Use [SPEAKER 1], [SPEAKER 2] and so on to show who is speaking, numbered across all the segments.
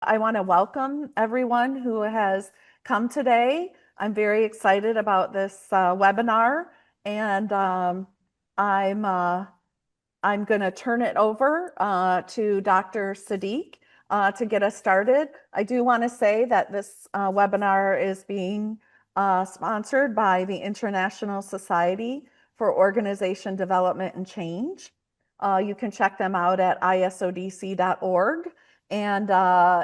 [SPEAKER 1] I want to welcome everyone who has come today. I'm very excited about this webinar, and I'm uh, I'm going to turn it over to Dr. Sadiq to get us started. I do want to say that this webinar is being sponsored by the International Society for Organization Development and Change. You can check them out at isodc.org, and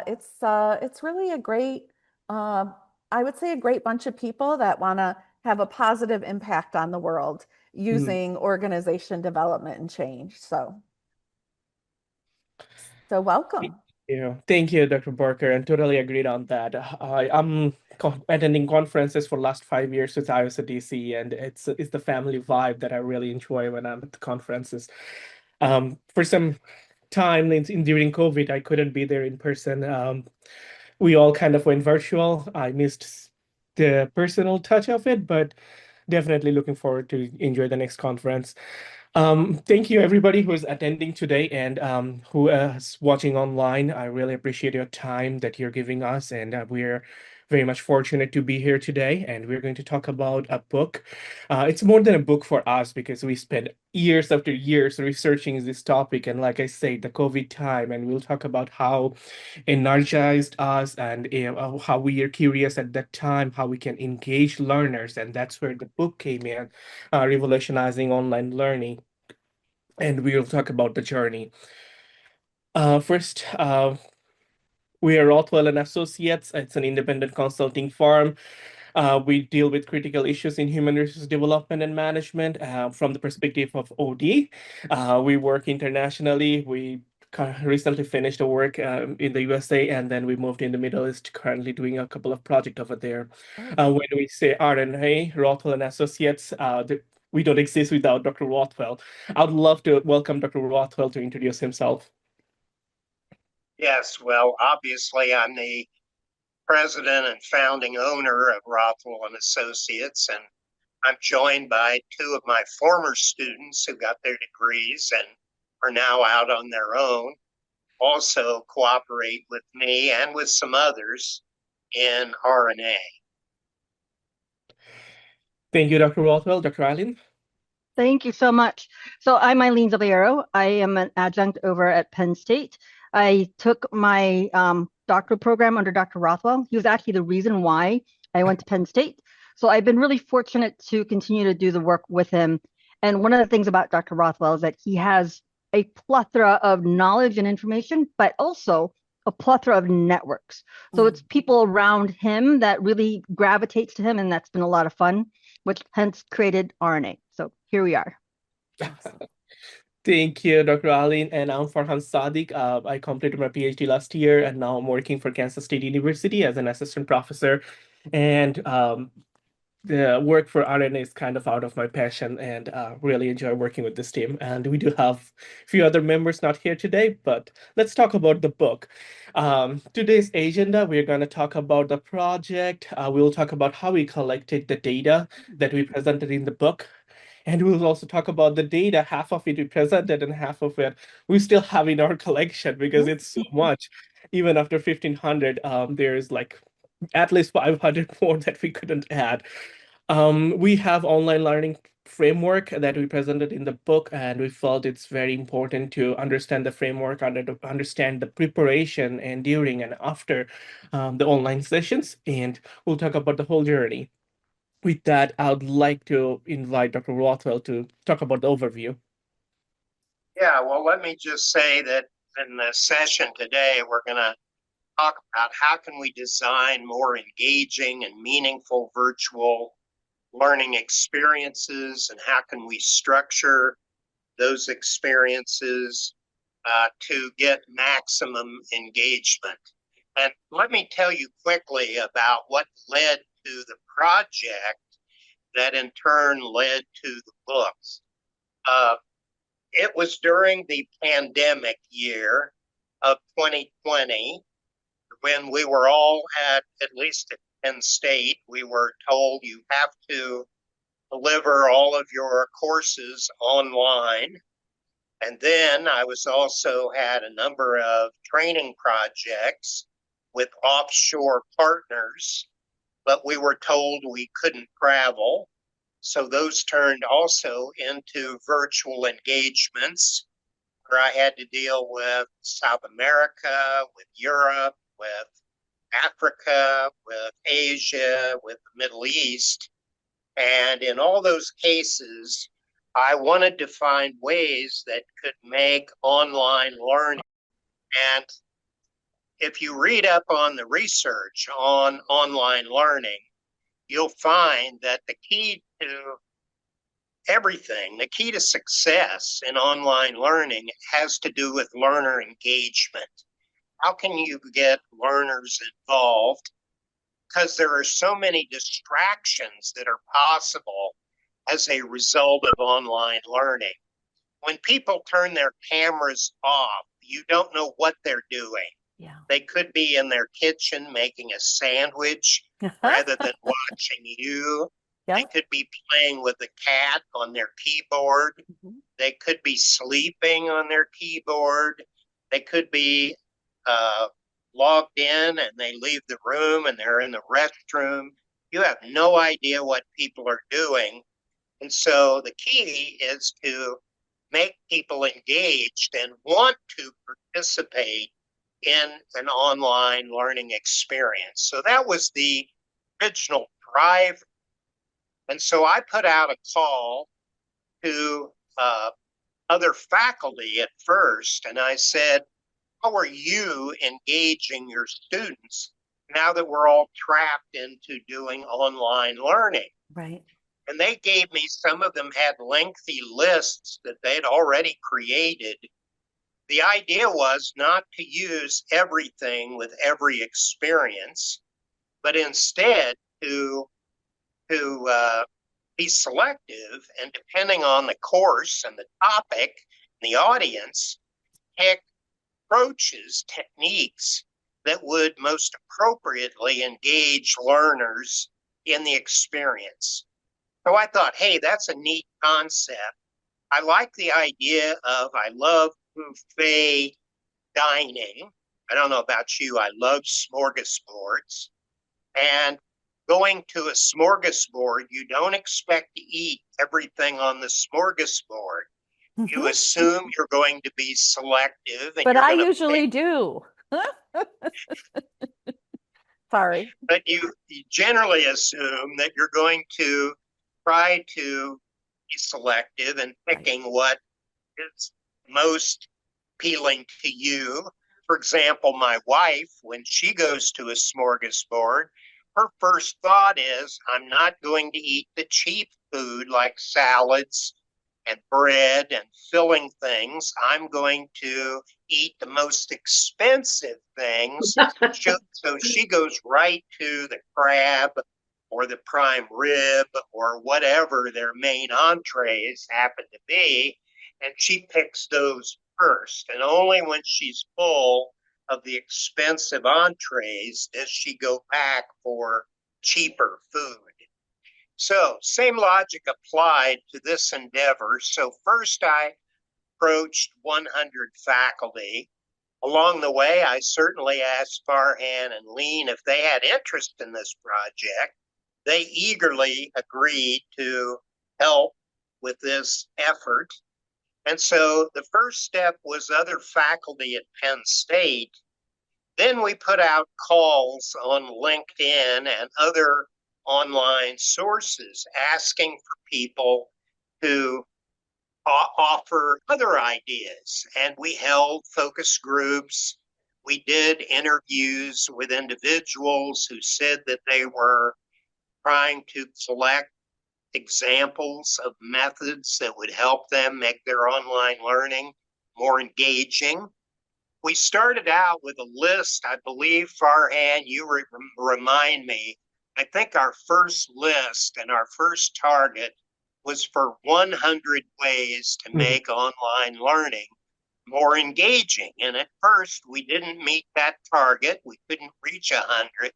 [SPEAKER 1] it's really a great, I would say, a great bunch of people that want to have a positive impact on the world
[SPEAKER 2] Mm,
[SPEAKER 1] using organization development and change. So
[SPEAKER 2] Thank
[SPEAKER 1] welcome.
[SPEAKER 2] Thank you, Dr. Barker, and totally agreed on that. I'm attending conferences for last 5 years with IOCDC, and it's the family vibe that I really enjoy when I'm at the conferences. For some time during COVID, I couldn't be there in person. We all kind of went virtual. I missed the personal touch of it, but definitely looking forward to enjoy the next conference. Thank you everybody who is attending today and who is watching online. I really appreciate your time that you're giving us, and we're very much fortunate to be here today. And we're going to talk about a book. It's more than a book for us because we spent years after years researching this topic. And like I said, the COVID time, and we'll talk about how energized us and how we are curious at that time, how we can engage learners. And that's where the book came in, Revolutionizing Online Learning, and we'll talk about the journey. First, we are Rothwell and Associates. It's an independent consulting firm. We deal with critical issues in human resource development and management from the perspective of OD. We work internationally. We recently finished a work in the USA, and then we moved in the Middle East, currently doing a couple of projects over there.
[SPEAKER 1] Oh,
[SPEAKER 2] When we say RNA, Rothwell and Associates, we don't exist without Dr. Rothwell. I'd love to welcome Dr. Rothwell to introduce himself.
[SPEAKER 3] Yes, well, obviously, I'm the president and founding owner of Rothwell and Associates, and I'm joined by two of my former students who got their degrees and are now out on their own. Also, cooperate with me and with some others in RNA.
[SPEAKER 2] Thank you, Dr. Rothwell. Dr. Allen?
[SPEAKER 4] Thank you so much. So I'm Eileen Zaballero. I am an adjunct over at Penn State. I took my doctoral program under Dr. Rothwell. He was actually the reason why I went to Penn State. So I've been really fortunate to continue to do the work with him. And one of the things about Dr. Rothwell is that he has a plethora of knowledge and information, but also a plethora of networks. So
[SPEAKER 1] mm.
[SPEAKER 4] it's people around him that really gravitates to him, and that's been a lot of fun, which hence created RNA. So here we are.
[SPEAKER 1] Awesome.
[SPEAKER 2] Thank you, Dr. Alin. And I'm Farhan Sadiq. I completed my PhD last year, and now I'm working for Kansas State University as an assistant professor. And the work for RNA is kind of out of my passion, and really enjoy working with this team. And we do have a few other members not here today, but let's talk about the book. Today's agenda, we're going to talk about the project. We'll talk about how we collected the data that we presented in the book. And we'll also talk about the data. Half of it we presented, and half of it we still have in our collection because it's so much. Even after 1500, there's like at least 500 more that we couldn't add. We have online learning framework that we presented in the book, and we felt it's very important to understand the framework, understand the preparation and during and after the online sessions, and we'll talk about the whole journey. With that, I would like to invite Dr. Rothwell to talk about the overview.
[SPEAKER 3] Yeah, well, let me just say that in the session today, we're going to talk about how can we design more engaging and meaningful virtual learning experiences, and how can we structure those experiences to get maximum engagement. And let me tell you quickly about what led to the project that in turn led to the books. Uh, it was during the pandemic year of 2020 when we were all at least at Penn State, we were told you have to deliver all of your courses online. And then I was also had a number of training projects with offshore partners, but we were told we couldn't travel. So those turned also into virtual engagements where I had to deal with South America, with Europe, with Africa, with Asia, with the Middle East. And in all those cases, I wanted to find ways that could make online learning. And if you read up on the research on online learning, you'll find that the key to everything, the key to success in online learning has to do with learner engagement. How can you get learners involved? Because there are so many distractions that are possible as a result of online learning. When people turn their cameras off, you don't know what they're doing.
[SPEAKER 1] Yeah.
[SPEAKER 3] They could be in their kitchen making a sandwich rather than watching you.
[SPEAKER 1] Yeah.
[SPEAKER 3] They could be playing with the cat on their keyboard.
[SPEAKER 1] Mhm.
[SPEAKER 3] They could be sleeping on their keyboard. They could be logged in and they leave the room and they're in the restroom. You have no idea what people are doing. And so the key is to make people engaged and want to participate in an online learning experience. So that was the original drive. And so I put out a call to other faculty at first, and I said, how are you engaging your students now that we're all trapped into doing online learning?
[SPEAKER 1] Right.
[SPEAKER 3] And they gave me, some of them had lengthy lists that they'd already created. The idea was not to use everything with every experience, but instead to be selective, and depending on the course and the topic and the audience, pick approaches, techniques that would most appropriately engage learners in the experience. So I thought, hey, that's a neat concept. I like the idea of, I love buffet dining. I don't know about you, I love smorgasbords. And going to a smorgasbord, you don't expect to eat everything on the smorgasbord. You assume you're going to be selective, and
[SPEAKER 1] But
[SPEAKER 3] you're
[SPEAKER 1] I
[SPEAKER 3] going to
[SPEAKER 1] usually
[SPEAKER 3] pick,
[SPEAKER 1] do. Sorry.
[SPEAKER 3] but you generally assume that you're going to try to be selective and picking what is most appealing to you. For example, my wife, when she goes to a smorgasbord, her first thought is, I'm not going to eat the cheap food like salads and bread and filling things. I'm going to eat the most expensive things. So she goes right to the crab or the prime rib or whatever their main entrees happen to be, and she picks those first. And only when she's full of the expensive entrees does she go back for cheaper food. So same logic applied to this endeavor. So first I approached 100 faculty. Along the way, I certainly asked Farhan and Lean if they had interest in this project. They eagerly agreed to help with this effort. And so the first step was other faculty at Penn State. Then we put out calls on LinkedIn and other online sources asking for people to offer other ideas. And we held focus groups. We did interviews with individuals who said that they were trying to collect examples of methods that would help them make their online learning more engaging. We started out with a list, I believe, Farhan, you remind me, I think our first list and our first target was for 100 ways to make online learning more engaging. And at first, we didn't meet that target. We couldn't reach 100.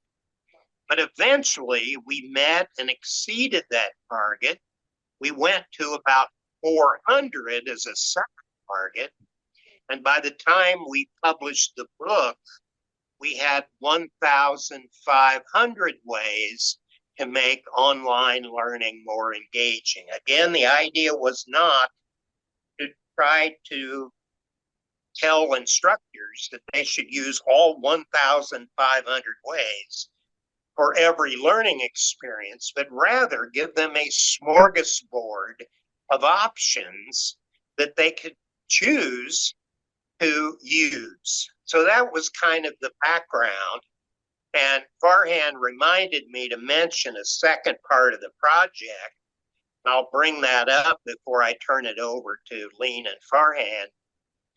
[SPEAKER 3] But eventually, we met and exceeded that target. We went to about 400 as a second target. And by the time we published the book, we had 1,500 ways to make online learning more engaging. Again, the idea was not to try to tell instructors that they should use all 1,500 ways for every learning experience, but rather give them a smorgasbord of options that they could choose to use. So that was kind of the background. And Farhan reminded me to mention a second part of the project. I'll bring that up before I turn it over to Lean and Farhan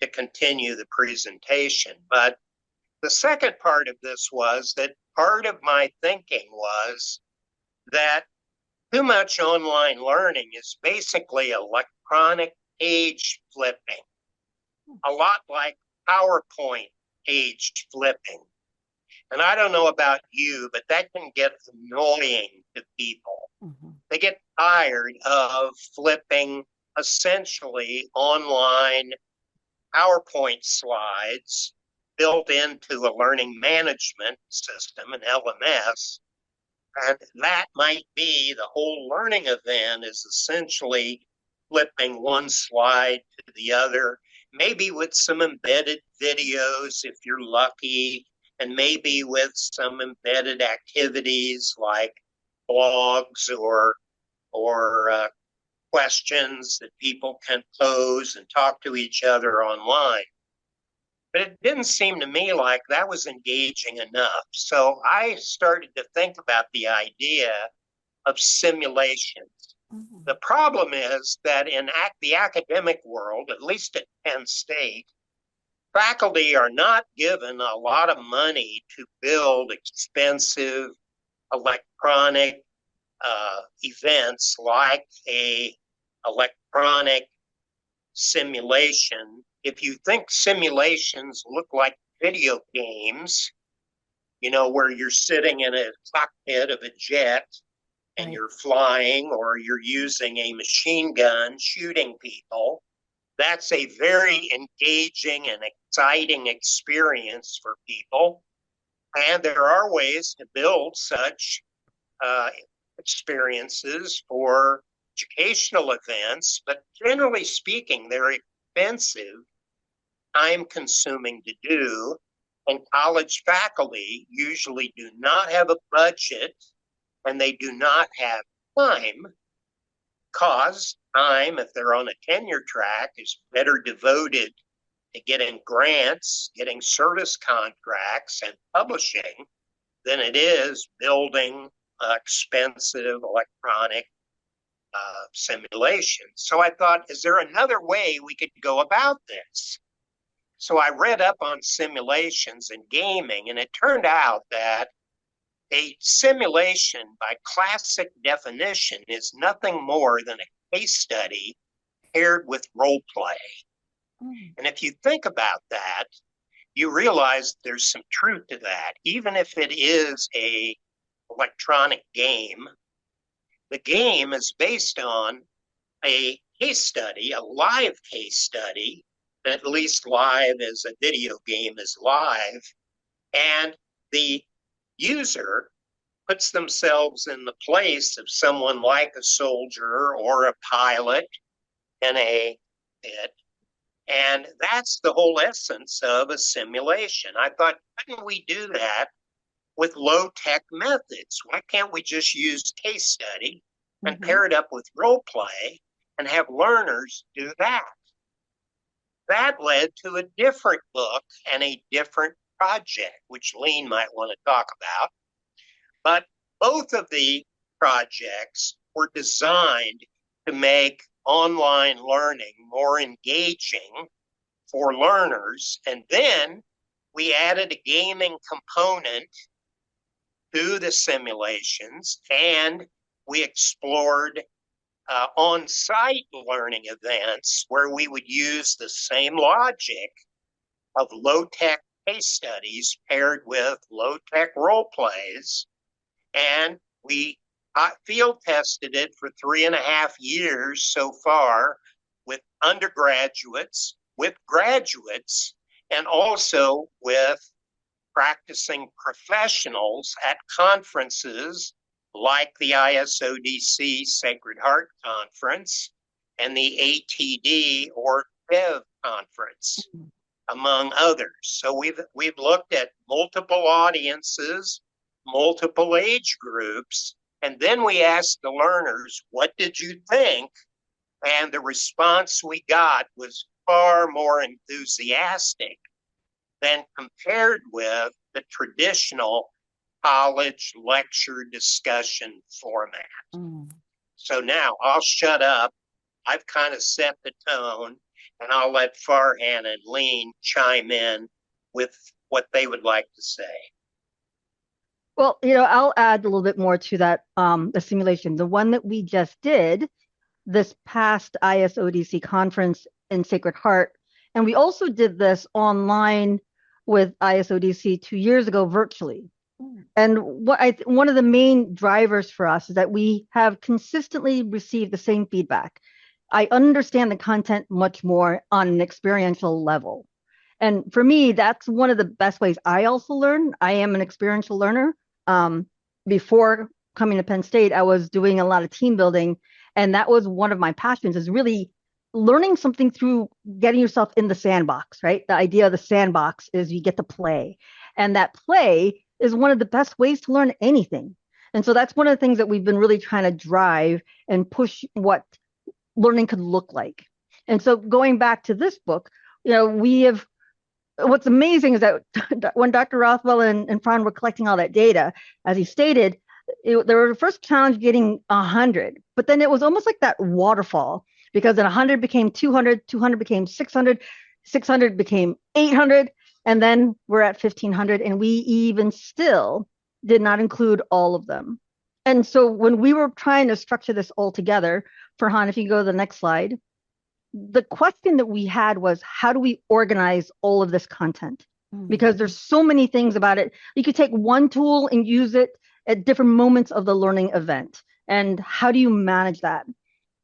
[SPEAKER 3] to continue the presentation. But the second part of this was that part of my thinking was that too much online learning is basically electronic page flipping, a lot like PowerPoint page flipping. And I don't know about you, but that can get annoying to people. Mm-hmm. They get tired of flipping essentially online PowerPoint slides built into a learning management system, an LMS. And that might be the whole learning event is essentially flipping one slide to the other, maybe with some embedded videos if you're lucky, and maybe with some embedded activities like blogs or questions that people can pose and talk to each other online. But it didn't seem to me like that was engaging enough. So I started to think about the idea of simulations. Mm-hmm. The problem is that in the academic world, at least at Penn State, faculty are not given a lot of money to build expensive electronic events like a electronic simulation. If you think simulations look like video games, you know, where you're sitting in a cockpit of a jet and you're flying, or you're using a machine gun shooting people, that's a very engaging and exciting experience for people. And there are ways to build such experiences for educational events, but generally speaking, they're expensive, time-consuming to do, and college faculty usually do not have a budget, and they do not have time, because time, if they're on a tenure track, is better devoted to getting grants, getting service contracts, and publishing than it is building expensive electronic simulations. So I thought, is there another way we could go about this? So I read up on simulations and gaming, and it turned out that a simulation, by classic definition, is nothing more than a case study paired with role play. And if you think about that, you realize there's some truth to that. Even if it is a electronic game, the game is based on a case study, a live case study, at least live as a video game is live, and the user puts themselves in the place of someone like a soldier or a pilot in a pit. And that's the whole essence of a simulation. I thought, couldn't we do that with low-tech methods? Why can't we just use case study and pair it up with role play and have learners do that? That led to a different book and a different project, which Lean might want to talk about. But both of the projects were designed to make online learning more engaging for learners. And then we added a gaming component to the simulations, and we explored on-site learning events where we would use the same logic of low-tech case studies paired with low-tech role plays. And we field tested it for 3.5 years so far with undergraduates, with graduates, and also with practicing professionals at conferences like the ISODC Sacred Heart Conference and the ATD or DEV Conference, among others. So we've looked at multiple audiences, multiple age groups, and then we asked the learners, what did you think? And the response we got was far more enthusiastic than compared with the traditional college lecture discussion format. So now I'll shut up. I've kind of set the tone, and I'll let Farhan and Lean chime in with what they would like to say.
[SPEAKER 4] Well, I'll add a little bit more to that, the simulation. The one that we just did this past ISODC conference in Sacred Heart, and we also did this online with ISODC 2 years ago virtually. And one of the main drivers for us is that we have consistently received the same feedback. I understand the content much more on an experiential level. And for me, that's one of the best ways I also learn. I am an experiential learner. Before coming to Penn State, I was doing a lot of team building, and that was one of my passions, is really learning something through getting yourself in the sandbox, right? The idea of the sandbox is you get to play, and that play is one of the best ways to learn anything. And so that's one of the things that we've been really trying to drive and push what learning could look like. And so going back to this book, what's amazing is that when Dr. Rothwell and Fran were collecting all that data, as he stated, they were the first challenge getting 100, but then it was almost like that waterfall, because then 100 became 200, 200 became 600, 600 became 800, and then we're at 1,500, and we even still did not include all of them. And so when we were trying to structure this all together, Farhan, if you go to the next slide, the question that we had was, how do we organize all of this content? Because there's so many things about it. You could take one tool and use it at different moments of the learning event. And how do you manage that?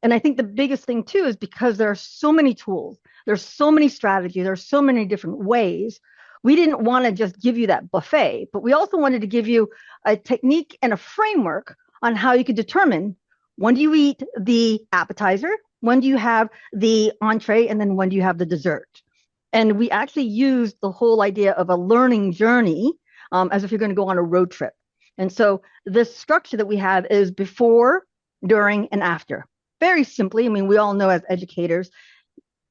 [SPEAKER 4] And I think the biggest thing too is because there are so many tools, there's so many strategies, there's so many different ways. We didn't want to just give you that buffet, but we also wanted to give you a technique and a framework on how you could determine, when do you eat the appetizer, when do you have the entree, and then when do you have the dessert? And we actually used the whole idea of a learning journey as if you're going to go on a road trip. And so this structure that we have is before, during, and after. Very simply, I mean, we all know as educators,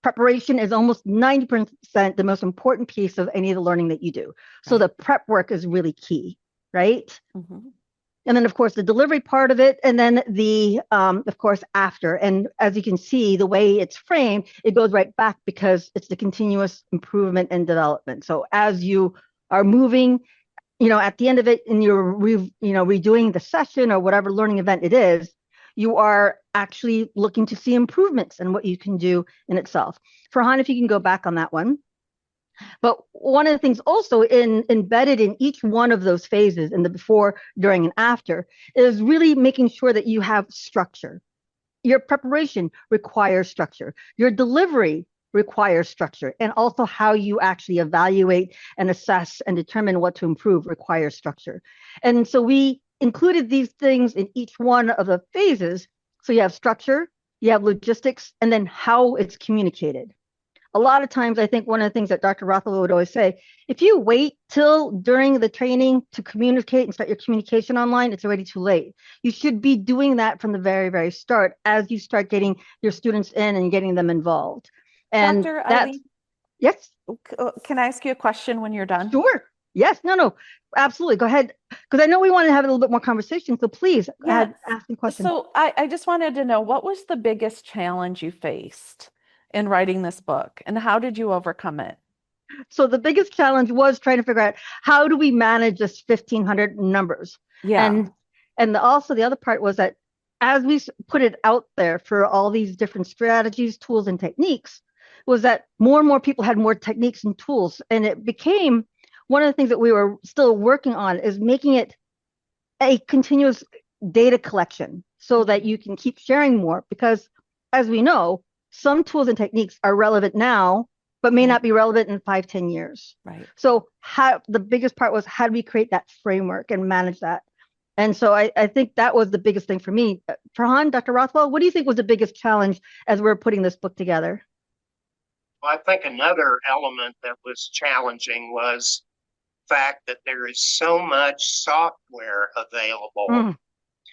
[SPEAKER 4] preparation is almost 90% the most important piece of any of the learning that you do. So the prep work is really key, right? And then, of course, the delivery part of it, and then the, of course, after. And as you can see, the way it's framed, it goes right back because it's the continuous improvement and development. So as you are moving, at the end of it, and you're redoing the session or whatever learning event it is, you are actually looking to see improvements in what you can do in itself. Farhan, if you can go back on that one. But one of the things also embedded in each one of those phases, in the before, during, and after, is really making sure that you have structure. Your preparation requires structure. Your delivery requires structure. And also how you actually evaluate and assess and determine what to improve requires structure. And so we included these things in each one of the phases. So you have structure, you have logistics, and then how it's communicated. A lot of times, I think one of the things that Dr. Rothwell would always say, if you wait till during the training to communicate and start your communication online, it's already too late. You should be doing that from the very, very start as you start getting your students in and getting them involved. And
[SPEAKER 1] Dr.
[SPEAKER 4] that's,
[SPEAKER 1] Eileen,
[SPEAKER 4] yes?
[SPEAKER 1] can I ask you a question when you're done?
[SPEAKER 4] Sure. Yes, no, absolutely. Go ahead. Because I know we want to have a little bit more conversation. So please ask the question.
[SPEAKER 1] So I just wanted to know, what was the biggest challenge you faced in writing this book, and how did you overcome it?
[SPEAKER 4] So the biggest challenge was trying to figure out, how do we manage this 1,500 numbers?
[SPEAKER 1] Yeah.
[SPEAKER 4] And also the other part was that as we put it out there for all these different strategies, tools, and techniques, was that more and more people had more techniques and tools. And it became one of the things that we were still working on, is making it a continuous data collection so that you can keep sharing more. Because as we know, some tools and techniques are relevant now but may
[SPEAKER 1] Right.
[SPEAKER 4] not be relevant in 5, 10 years.
[SPEAKER 1] Right.
[SPEAKER 4] So the biggest part was, how do we create that framework and manage that? And so I think that was the biggest thing for me. Farhan, Dr. Rothwell, what do you think was the biggest challenge as we're putting this book together?
[SPEAKER 3] Well, I think another element that was challenging was the fact that there is so much software available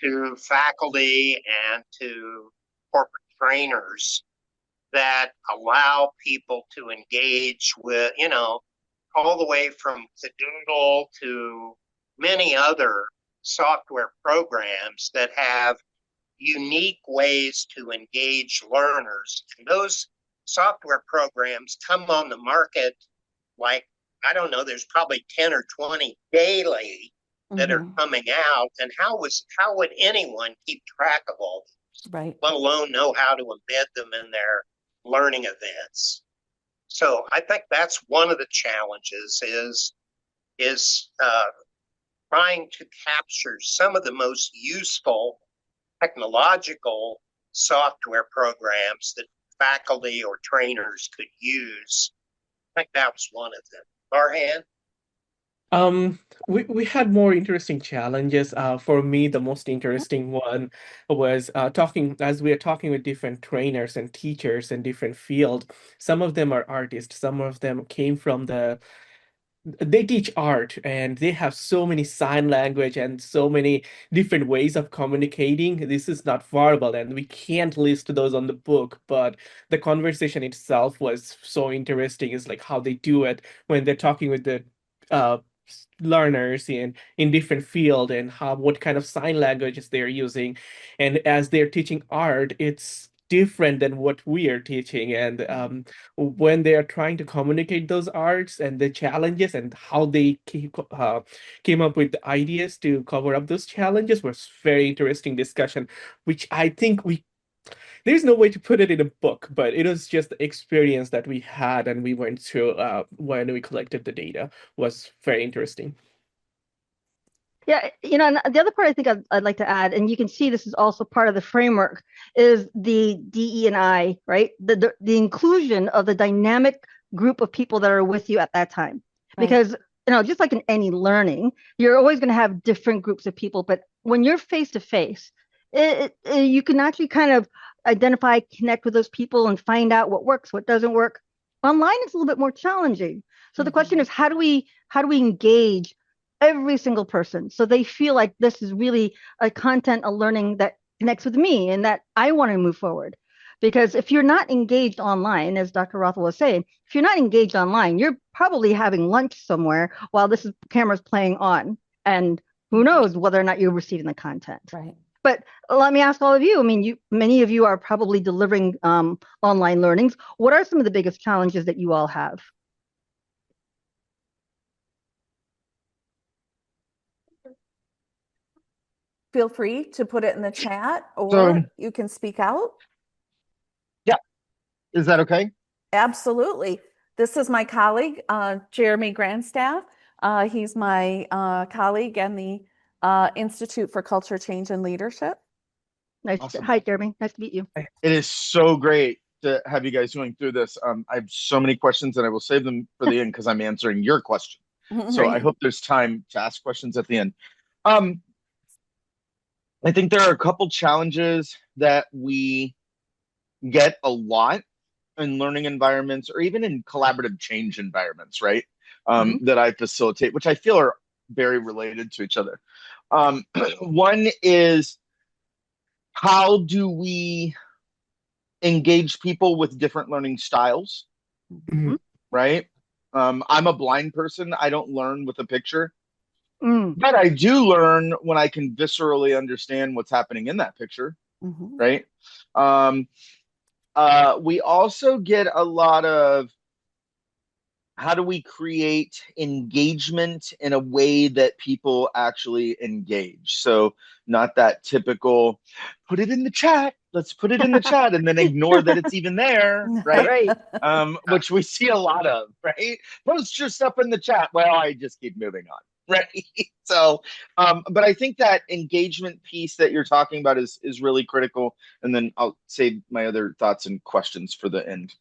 [SPEAKER 3] to faculty and to corporate trainers that allow people to engage with, all the way from Cadoodle to many other software programs that have unique ways to engage learners. And those software programs come on the market like, I don't know, there's probably 10 or 20 daily that are coming out. And how would anyone keep track of all these,
[SPEAKER 1] Right.
[SPEAKER 3] let alone know how to embed them in their learning events? So I think that's one of the challenges is trying to capture some of the most useful technological software programs that faculty or trainers could use. I think that was one of them. Farhan?
[SPEAKER 2] We had more interesting challenges. For me, the most interesting one was talking as we are talking with different trainers and teachers in different fields. Some of them are artists, some of them came from they teach art and they have so many sign language and so many different ways of communicating. This is not verbal and we can't list those on the book, but the conversation itself was so interesting. It's like how they do it when they're talking with the uh, learners in different field and what kind of sign languages they're using. And as they're teaching art, it's different than what we are teaching. And when they are trying to communicate those arts and the challenges and how they came up with the ideas to cover up those challenges was very interesting discussion, which I think there's no way to put it in a book, but it was just the experience that we had and we went through when we collected the data was very interesting.
[SPEAKER 4] Yeah, and the other part I think I'd like to add, and you can see this is also part of the framework, is the DE&I, right? The inclusion of the dynamic group of people that are with you at that time.
[SPEAKER 1] Right.
[SPEAKER 4] Because, just like in any learning, you're always going to have different groups of people, but when you're face to face, you can actually kind of identify, connect with those people and find out what works, what doesn't work. Online, it's a little bit more challenging. So the question is, how do we engage every single person so they feel like this is really a content, a learning that connects with me and that I want to move forward? Because if you're not engaged online, as Dr. Rothwell was saying, if you're not engaged online, you're probably having lunch somewhere while camera's playing on, and who knows whether or not you're receiving the content.
[SPEAKER 1] Right.
[SPEAKER 4] But let me ask all of you. I mean, many of you are probably delivering online learnings. What are some of the biggest challenges that you all have?
[SPEAKER 1] Feel free to put it in the chat or
[SPEAKER 5] So-
[SPEAKER 1] you can speak out.
[SPEAKER 5] Yeah. Is that okay?
[SPEAKER 1] Absolutely. This is my colleague, Jeremy Grandstaff. He's my colleague in the Institute for Culture, Change, and Leadership.
[SPEAKER 5] Awesome.
[SPEAKER 4] Hi, Jeremy. Nice to meet you.
[SPEAKER 5] It is so great to have you guys going through this. I have so many questions and I will save them for the end because I'm answering your question. So I hope there's time to ask questions at the end. I think there are a couple challenges that we get a lot in learning environments or even in collaborative change environments, right? That I facilitate, which I feel are very related to each other. One is, how do we engage people with different learning styles, right? I'm a blind person. I don't learn with a picture. But I do learn when I can viscerally understand what's happening in that picture, right? We also get a lot of, how do we create engagement in a way that people actually engage? So not that typical, put it in the chat, let's put it in the chat, and then ignore that it's even there, right? Which we see a lot of, right? Post your stuff in the chat. Well, I just keep moving on. Right. So, but I think that engagement piece that you're talking about is really critical. And then I'll save my other thoughts and questions for the end.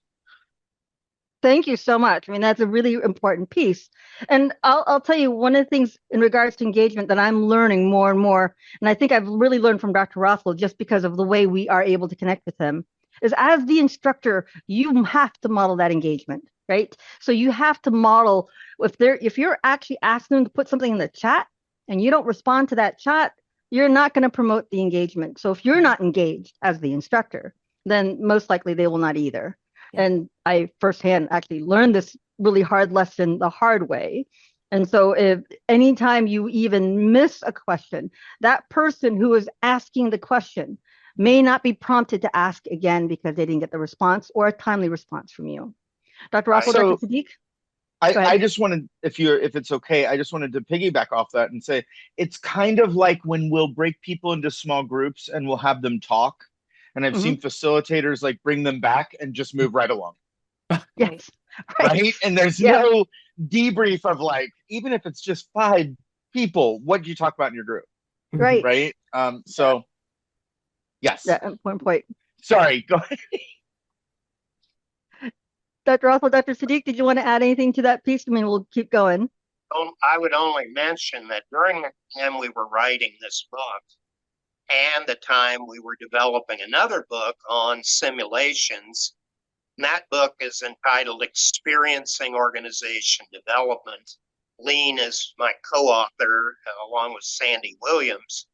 [SPEAKER 4] Thank you so much. I mean, that's a really important piece. And I'll tell you one of the things in regards to engagement that I'm learning more and more, and I think I've really learned from Dr. Rothwell just because of the way we are able to connect with him, is as the instructor, you have to model that engagement, right? So you have to model if you're actually asking them to put something in the chat and you don't respond to that chat, you're not going to promote the engagement. So if you're not engaged as the instructor, then most likely they will not either.
[SPEAKER 1] Yeah.
[SPEAKER 4] And I firsthand actually learned this really hard lesson the hard way. And so if anytime you even miss a question, that person who is asking the question may not be prompted to ask again because they didn't get the response or a timely response from you. Dr. Rothwell,
[SPEAKER 5] So
[SPEAKER 4] Dr. Sadiq?
[SPEAKER 5] I just wanted, if it's okay, I just wanted to piggyback off that and say it's kind of like when we'll break people into small groups and we'll have them talk. And I've seen facilitators like bring them back and just move right along.
[SPEAKER 4] Yes.
[SPEAKER 5] Right. And there's no debrief of like, even if it's just 5 people, what did you talk about in your group?
[SPEAKER 4] Right.
[SPEAKER 5] Right. So yes.
[SPEAKER 4] Yeah, important point.
[SPEAKER 5] Sorry, go ahead.
[SPEAKER 4] Dr. Rothwell, Dr. Sadiq, did you want to add anything to that piece? I mean, we'll keep going.
[SPEAKER 3] I would only mention that during the time we were writing this book and the time we were developing another book on simulations, and that book is entitled Experiencing Organization Development. Lean is my co-author, along with Sandy Williams,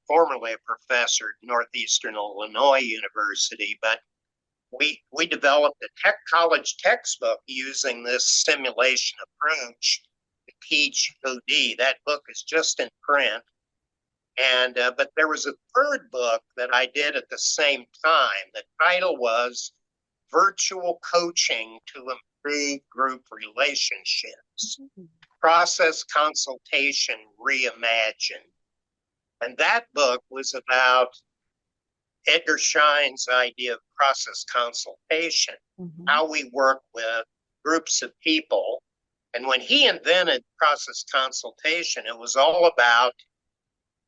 [SPEAKER 3] formerly a professor at Northeastern Illinois University, but we developed a college textbook using this simulation approach to teach OD. That book is just in print. And but there was a third book that I did at the same time. The title was Virtual Coaching to Improve Group Relationships, Process Consultation Reimagined. And that book was about Edgar Schein's idea of process consultation, how we work with groups of people. And when he invented process consultation, it was all about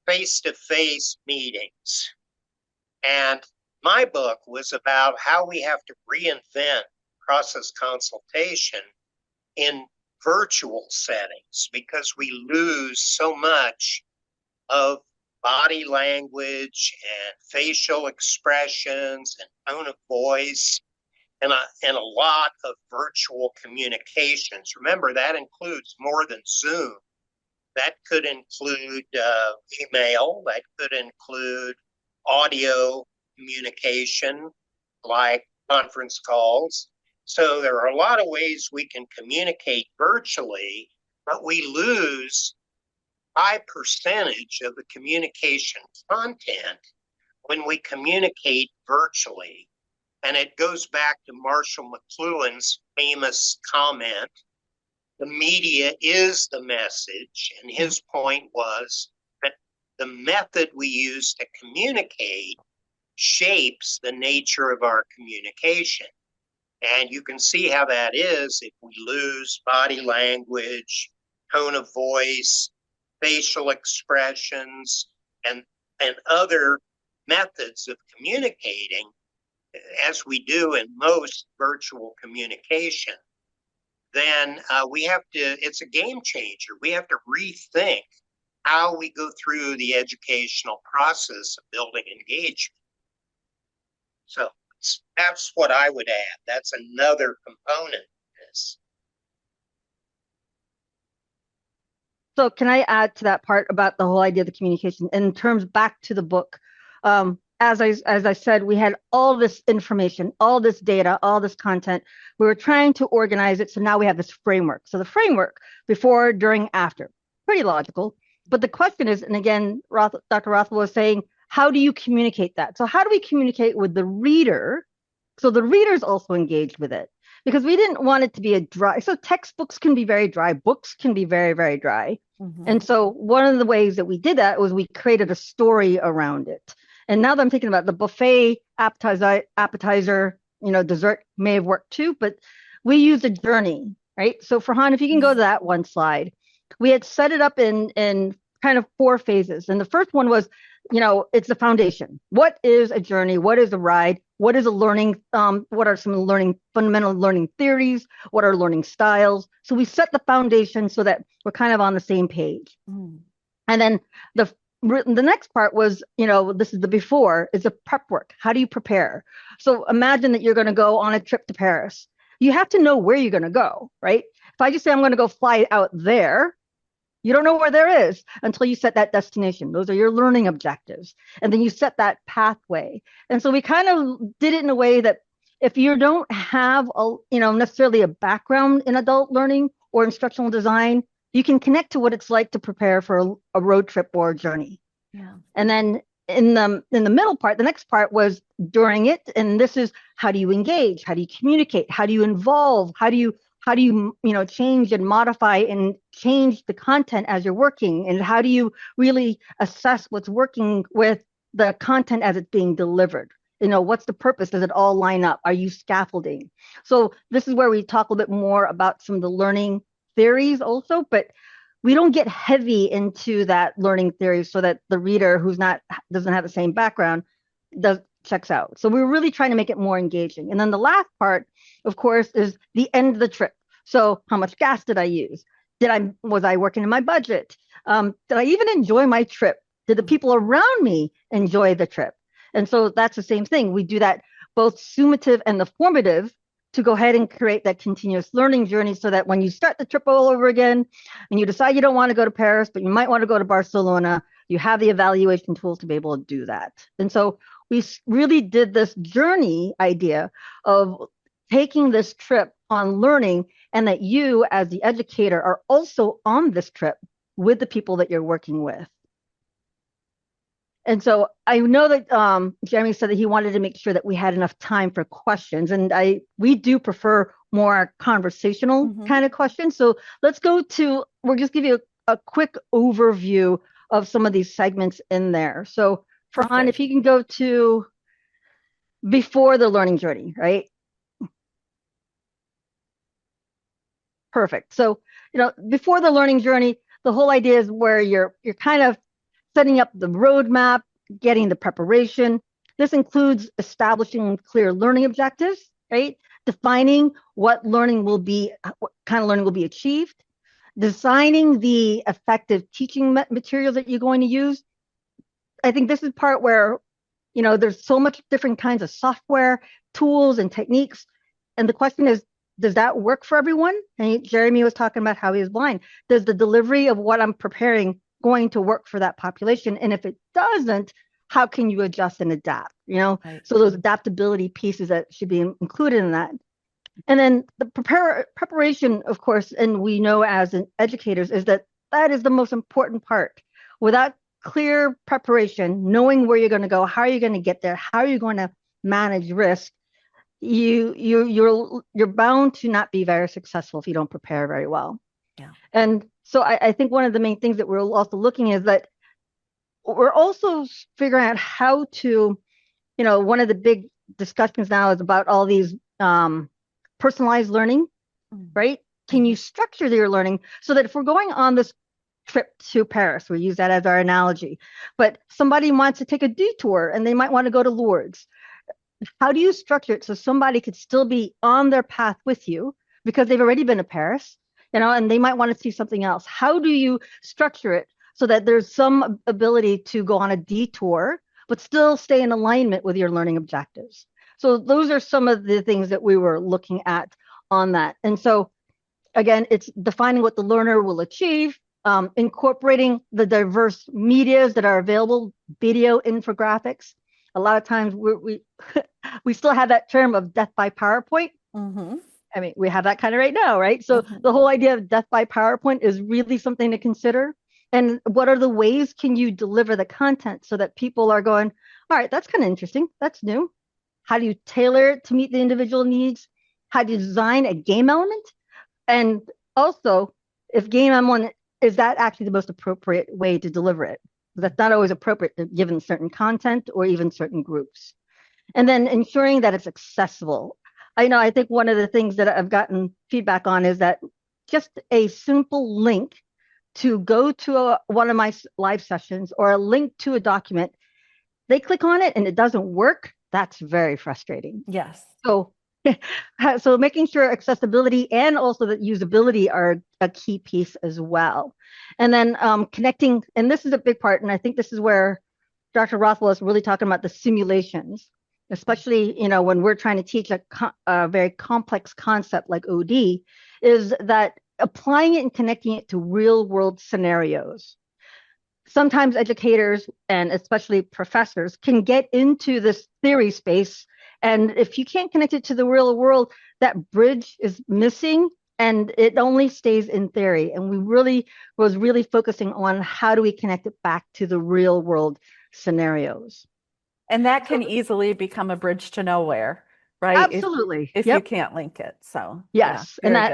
[SPEAKER 3] face-to-face meetings. And my book was about how we have to reinvent process consultation in virtual settings because we lose so much of body language and facial expressions and tone of voice and a lot of virtual communications. Remember, that includes more than Zoom. That could include email. That could include audio communication, like conference calls. So there are a lot of ways we can communicate virtually, but we lose high percentage of the communication content when we communicate virtually. And it goes back to Marshall McLuhan's famous comment, the media is the message. And his point was that the method we use to communicate shapes the nature of our communication. And you can see how that is if we lose body language, tone of voice, facial expressions, and other methods of communicating, as we do in most virtual communication, then we have to, it's a game changer. We have to rethink how we go through the educational process of building engagement. So that's what I would add. That's another component of this.
[SPEAKER 4] So can I add to that part about the whole idea of the communication in terms back to the book? As I said, we had all this information, all this data, all this content. We were trying to organize it. So now we have this framework. So the framework before, during, after, pretty logical. But the question is, and again, Dr. Rothwell was saying, how do you communicate that? So how do we communicate with the reader? So the reader's also engaged with it because we didn't want it to be a dry. So textbooks can be very dry. Books can be very, very dry. And so one of the ways that we did that was we created a story around it. And now that I'm thinking about the buffet, appetizer, dessert may have worked too, but we used a journey, right? So Farhan, if you can go to that one slide, we had set it up in kind of 4 phases. And the first one was, it's the foundation. What is a journey? What is a ride? what is a learning, what are some fundamental learning theories, what are learning styles. So we set the foundation so that we're kind of on the same page.
[SPEAKER 1] Mm.
[SPEAKER 4] And then the next part was, this is the before, is the prep work. How do you prepare? So imagine that you're going to go on a trip to Paris. You have to know where you're going to go, right? If I just say I'm going to go fly out there, you don't know where there is until you set that destination. Those are your learning objectives. And then you set that pathway. And so we kind of did it in a way that if you don't have necessarily a background in adult learning or instructional design, you can connect to what it's like to prepare for a road trip or a journey.
[SPEAKER 1] Yeah.
[SPEAKER 4] And then in the middle part, the next part was during it. And this is, how do you engage? How do you communicate? How do you involve? How do you change and modify and change the content as you're working? And how do you really assess what's working with the content as it's being delivered? What's the purpose? Does it all line up? Are you scaffolding? So this is where we talk a little bit more about some of the learning theories also, but we don't get heavy into that learning theory so that the reader doesn't have the same background checks out. So we're really trying to make it more engaging. And then the last part, of course, is the end of the trip. So how much gas did I use? Was I working in my budget? Did I even enjoy my trip? Did the people around me enjoy the trip? And so that's the same thing. We do that both summative and the formative to go ahead and create that continuous learning journey so that when you start the trip all over again and you decide you don't want to go to Paris, but you might want to go to Barcelona, you have the evaluation tools to be able to do that. And so we really did this journey idea of taking this trip on learning, and that you as the educator are also on this trip with the people that you're working with. And so I know that Jeremy said that he wanted to make sure that we had enough time for questions, and we do prefer more conversational kind of questions. So we'll just give you a quick overview of some of these segments in there. So Farhan, if you can go to before the learning journey, right? Perfect. So, before the learning journey, the whole idea is where you're kind of setting up the roadmap, getting the preparation. This includes establishing clear learning objectives, right? Defining what kind of learning will be achieved, designing the effective teaching materials that you're going to use. I think this is part where, there's so much different kinds of software, tools, and techniques. And the question is, does that work for everyone? And Jeremy was talking about how he is blind. Does the delivery of what I'm preparing going to work for that population? And if it doesn't, how can you adjust and adapt? Right. So those adaptability pieces that should be included in that. And then the preparation, of course, and we know as educators, is that is the most important part. Without clear preparation, knowing where you're going to go, how are you going to get there, how are you going to manage risk, you're bound to not be very successful if you don't prepare very well. Yeah. And so I think one of the main things that we're also looking is that we're also figuring out how to, one of the big discussions now is about all these personalized learning, right? Can you structure your learning so that if we're going on this trip to Paris, we use that as our analogy, but somebody wants to take a detour and they might want to go to Lourdes. How do you structure it so somebody could still be on their path with you because they've already been to Paris, and they might want to see something else? How do you structure it so that there's some ability to go on a detour, but still stay in alignment with your learning objectives? So those are some of the things that we were looking at on that. And so again, it's defining what the learner will achieve, incorporating the diverse medias that are available, video, infographics. A lot of times we still have that term of death by PowerPoint. I mean, we have that kind of right now, right? So the whole idea of death by PowerPoint is really something to consider. And what are the ways can you deliver the content so that people are going, all right, that's kind of interesting. That's new. How do you tailor it to meet the individual needs? How do you design a game element? And also, if game element, is that actually the most appropriate way to deliver it? That's not always appropriate given certain content or even certain groups. And then ensuring that it's accessible. I think one of the things that I've gotten feedback on is that just a simple link to go to one of my live sessions or a link to a document, they click on it and it doesn't work. That's very frustrating.
[SPEAKER 1] Yes.
[SPEAKER 4] So, so making sure accessibility and also that usability are a key piece as well. And then connecting, and this is a big part, and I think this is where Dr. Rothwell is really talking about the simulations, especially, when we're trying to teach a very complex concept like OD, is that applying it and connecting it to real world scenarios. Sometimes educators and especially professors can get into this theory space. And if you can't connect it to the real world, that bridge is missing and it only stays in theory. And we really was really focusing on how do we connect it back to the real world scenarios.
[SPEAKER 1] And that can easily become a bridge to nowhere, right?
[SPEAKER 4] Absolutely.
[SPEAKER 1] If you can't link it. So
[SPEAKER 4] yes,
[SPEAKER 1] yeah,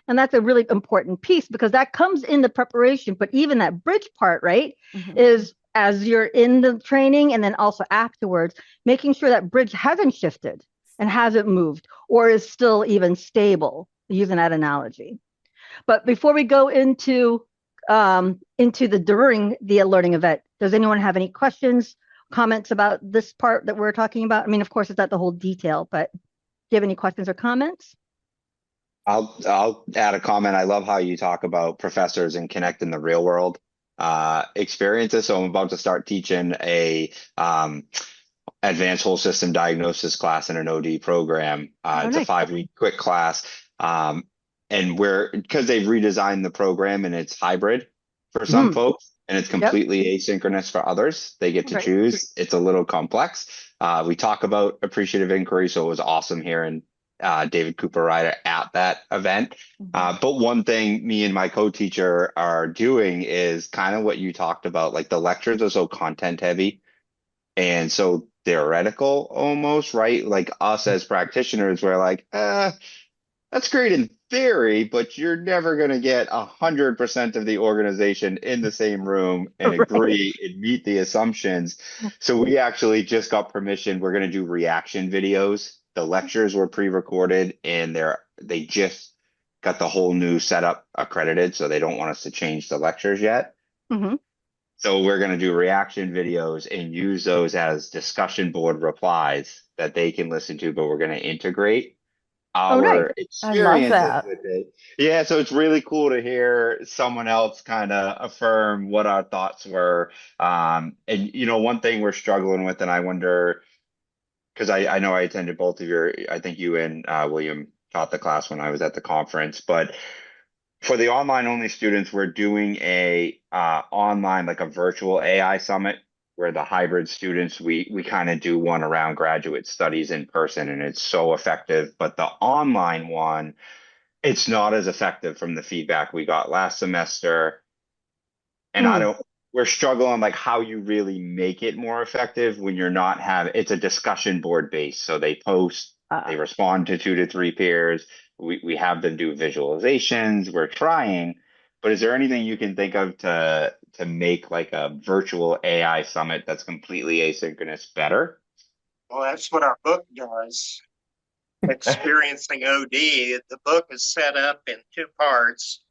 [SPEAKER 4] and that's a really important piece because that comes in the preparation, but even that bridge part, right, is as you're in the training and then also afterwards, making sure that bridge hasn't shifted and hasn't moved or is still even stable, using that analogy. But before we go into the during the learning event, does anyone have any questions, comments about this part that we're talking about? I mean, of course, it's not the whole detail, but do you have any questions or comments?
[SPEAKER 6] I'll add a comment. I love how you talk about professors and connecting the real world experiences. So I'm about to start teaching a advanced whole system diagnosis class in an OD program. It's a 5-week quick class. And because they've redesigned the program and it's hybrid for some folks and it's completely asynchronous for others, they get to choose. It's a little complex. We talk about appreciative inquiry, so it was awesome hearing David Cooper Ryder at that event. But one thing me and my co-teacher are doing is kind of what you talked about, like the lectures are so content heavy and so theoretical almost, right? Like us as practitioners, we're like, that's great in theory, but you're never going to get 100% of the organization in the same room and agree and meet the assumptions. So we actually just got permission. We're going to do reaction videos. The lectures were pre-recorded and they just got the whole new setup accredited, so they don't want us to change the lectures yet. So we're going to do reaction videos and use those as discussion board replies that they can listen to, but we're going to integrate our experiences with it. Yeah, so it's really cool to hear someone else kind of affirm what our thoughts were. And one thing we're struggling with, and I wonder, because I know I attended both of I think you and William taught the class when I was at the conference, but for the online only students, we're doing a online, like a virtual AI summit where the hybrid students, we kind of do one around graduate studies in person, and it's so effective. But the online one, it's not as effective from the feedback we got last semester. And we're struggling like how you really make it more effective when you're not it's a discussion board based. So they post, they respond to 2 to 3 peers. We have them do visualizations. We're trying, but is there anything you can think of to make like a virtual AI summit that's completely asynchronous better?
[SPEAKER 3] Well, that's what our book does. Experiencing OD. The book is set up in 2 parts.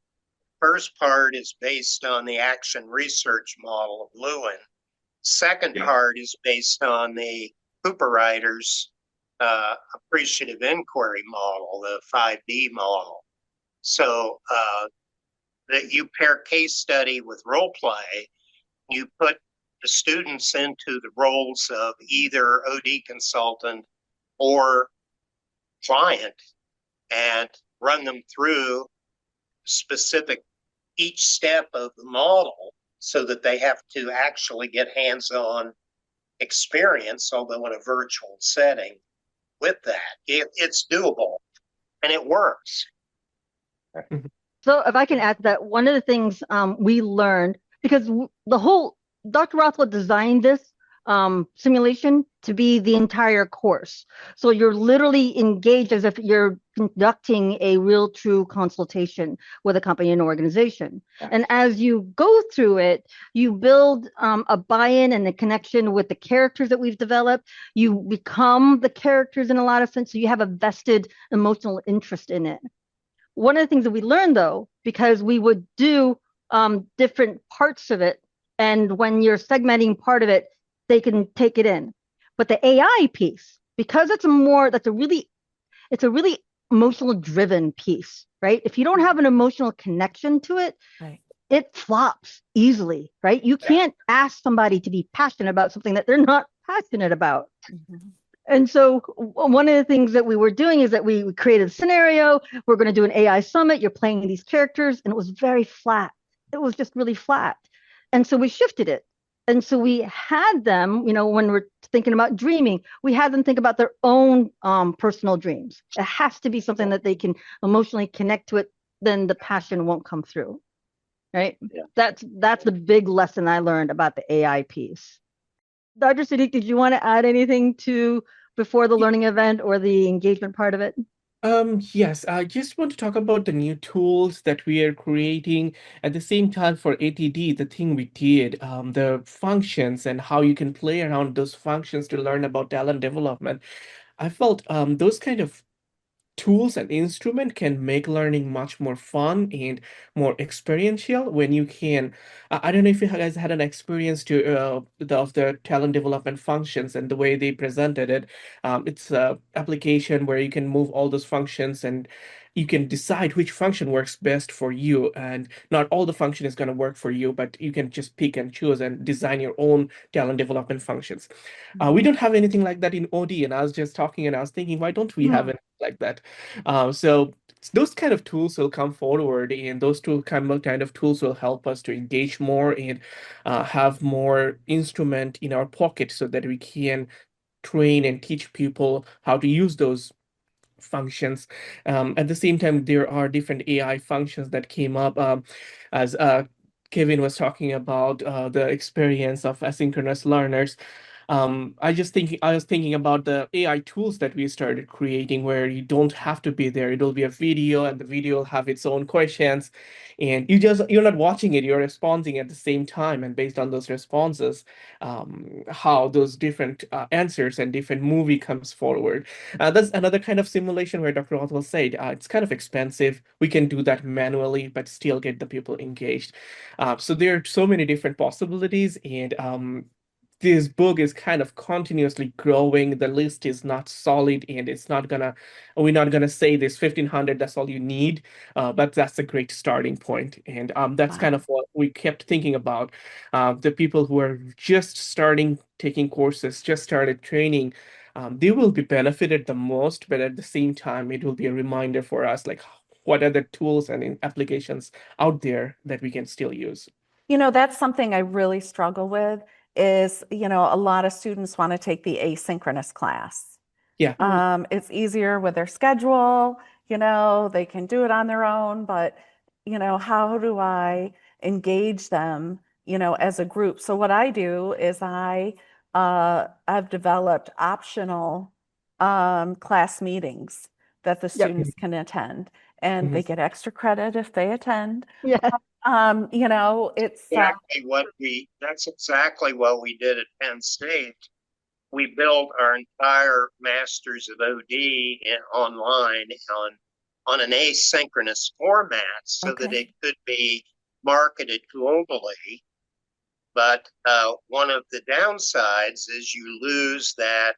[SPEAKER 3] First part is based on the action research model of Lewin. Second part is based on the Cooper Ryder's appreciative inquiry model, the 5D model. So that you pair case study with role play, you put the students into the roles of either OD consultant or client and run them through specific each step of the model so that they have to actually get hands-on experience, although in a virtual setting, with that. It's doable and it works.
[SPEAKER 4] So if I can add to that, one of the things we learned, because Dr. Rothwell designed this simulation to be the entire course. So you're literally engaged as if you're conducting a real true consultation with a company and organization. And as you go through it, you build a buy-in and a connection with the characters that we've developed. You become the characters in a lot of sense. So you have a vested emotional interest in it. One of the things that we learned, though, because we would do different parts of it, and when you're segmenting part of it, they can take it in. But the AI piece, because that's a really emotional driven piece, right? If you don't have an emotional connection to it,
[SPEAKER 1] Right.
[SPEAKER 4] it flops easily, right? You can't ask somebody to be passionate about something that they're not passionate about.
[SPEAKER 1] Mhm.
[SPEAKER 4] And so one of the things that we were doing is that we created a scenario. We're going to do an AI summit. You're playing these characters, and it was very flat. It was just really flat. And so we shifted it. And so we had them, when we're thinking about dreaming, we had them think about their own personal dreams. It has to be something that they can emotionally connect to it, then the passion won't come through. Right?
[SPEAKER 5] Yeah.
[SPEAKER 4] That's the big lesson I learned about the AI piece. Dr. Sadiq, did you want to add anything to before the learning event or the engagement part of it?
[SPEAKER 2] Yes, I just want to talk about the new tools that we are creating at the same time for ATD, the thing we did, the functions and how you can play around those functions to learn about talent development. I felt those kind of tools and instrument can make learning much more fun and more experiential when you can I don't know if you guys had an experience to of the talent development functions and the way they presented it. It's a application where you can move all those functions and you can decide which function works best for you, and not all the function is going to work for you, but you can just pick and choose and design your own talent development functions. We don't have anything like that in OD, and I was just talking and I was thinking, why don't we have it like that? So those kind of tools will come forward, and those kind of tools will help us to engage more and have more instrument in our pocket so that we can train and teach people how to use those functions. At the same time, there are different AI functions that came up as Kevin was talking about the experience of asynchronous learners. I was thinking about the AI tools that we started creating where you don't have to be there. It'll be a video and the video will have its own questions, and you're not watching it, you're responding at the same time. And based on those responses, how those different answers and different movie comes forward. That's another kind of simulation where Dr. Rothwell said it's kind of expensive. We can do that manually, but still get the people engaged. So there are so many different possibilities, and this book is kind of continuously growing. The list is not solid, and we're not gonna say this 1,500, that's all you need, but that's a great starting point. And that's kind
[SPEAKER 1] Wow.
[SPEAKER 2] of what we kept thinking about. The people who are just starting taking courses, just started training, they will be benefited the most, but at the same time, it will be a reminder for us, like what are the tools and applications out there that we can still use.
[SPEAKER 1] That's something I really struggle with is, a lot of students want to take the asynchronous class.
[SPEAKER 2] Yeah.
[SPEAKER 1] It's easier with their schedule, they can do it on their own, but, how do I engage them, as a group? So what I do is I've developed optional class meetings that the
[SPEAKER 4] Yep.
[SPEAKER 1] students can attend, and they
[SPEAKER 2] Mhm.
[SPEAKER 1] get extra credit if they attend.
[SPEAKER 4] Yeah.
[SPEAKER 1] It's
[SPEAKER 3] That's exactly what we did at Penn State. We built our entire Masters of OD online on an asynchronous format so that
[SPEAKER 1] okay.
[SPEAKER 3] it could be marketed globally. But one of the downsides is you lose that